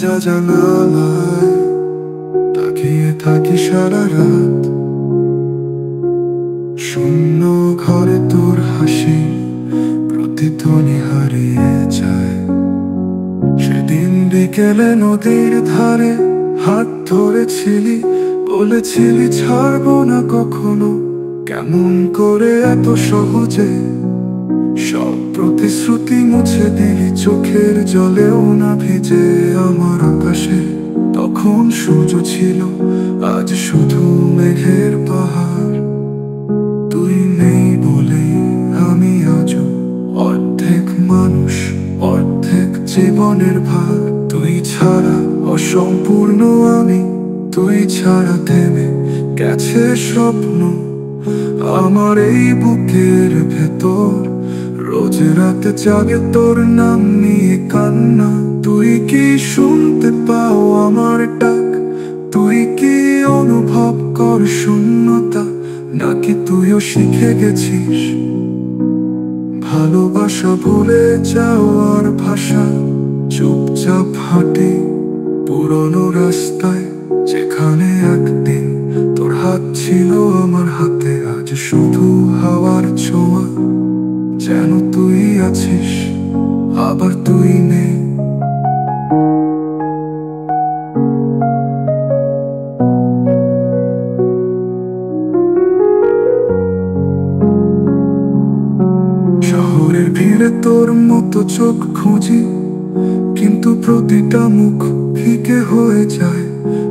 দরজা জানালায় তাকিয়ে থাকি সারা রাত। শূন্য ঘরে তোর হাসি প্রতিধ্বনি হারিয়ে যায়। সেদিন বিকেলে নদীর ধারে হাত ধরেছিলি, বলেছিলি ছাড়বো না কখনো। কেমন করে এত সহজে সব প্রতিশ্রুতি মুছে দিলি, চোখের জলেও না ভিজে আমার আকাশে তখন সূর্য ছিল, আজ শুধু মেঘের পাহাড়। তুই নেই বলে আমি আজও অর্ধেক মানুষ, অর্ধেক জীবনের ভার। তুই ছাড়া অসম্পূর্ণ আমি, তুই ছাড়া থেমে গেছে স্বপ্ন আমার এই বুকের ভেতর। রোজ রাতে জাগে তোর নাম নিয়ে কান্না। তুই কি শুনতে পাও আমার ডাক? তুই কি অনুভব কর শূন্যতা? নাকি তুইও শিখে গেছিস ভালোবাসা ভুলে যাওয়ার ভাষা? চুপচাপ হাঁটি পুরনো রাস্তায়, যেখানে একদিন তোর হাত ছিল আমার হাতে। আজ শুধু হাওয়ার ছোঁয়া, যেন তুই আছিস আবার তুই নেই। শহরের ভিড়ে তোর মতো চোখ খুঁজি, কিন্তু প্রতিটা মুখ ফিকে হয়ে যায়।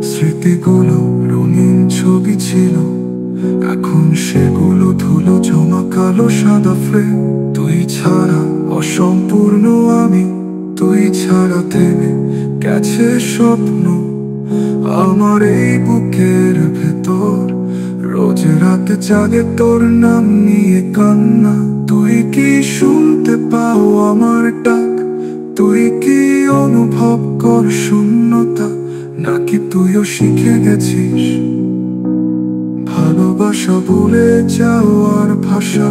স্মৃতিগুলো রঙিন ছবি ছিল, এখন সেগুলো ধুলো জমা কালো সাদা ফ্রেম। তুই ছাড়া অসম্পূর্ণ আমি, তুই ছাড়া থেমে গেছে স্বপ্ন আমার এই বুকের ভেতর। রোজ রাতে জাগে তোর নাম নিয়ে কান্না। তুই কি শুনতে পাও আমার ডাক? তুই কি অনুভব কর শূন্যতা? নাকি তুইও শিখে গেছিস ভালোবাসা ভুলে যাওয়ার ভাষা?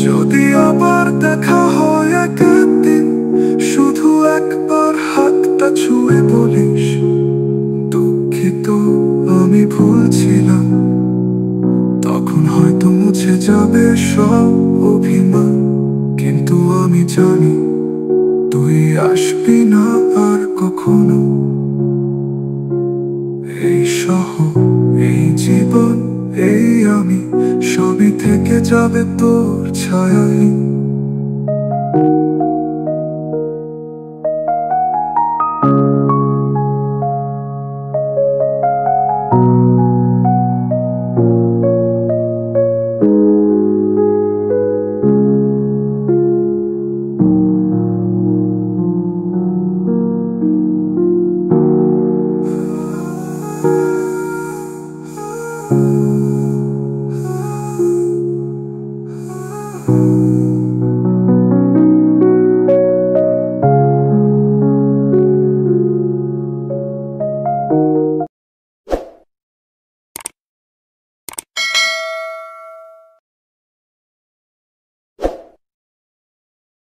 যদি আবার দেখা হয় একদিন, শুধু একবার হাতটা ছুঁয়ে বলিস দুঃখিত আমি ভুল ছিলাম। তখন হয়তো মুছে যাবে সব অভিমান, কিন্তু আমি জানি তুই আসবি না আর কখনো। এই শহর, এই জীবন, এই আমি, সবই থেকে যাবে তোর ছায়ায়।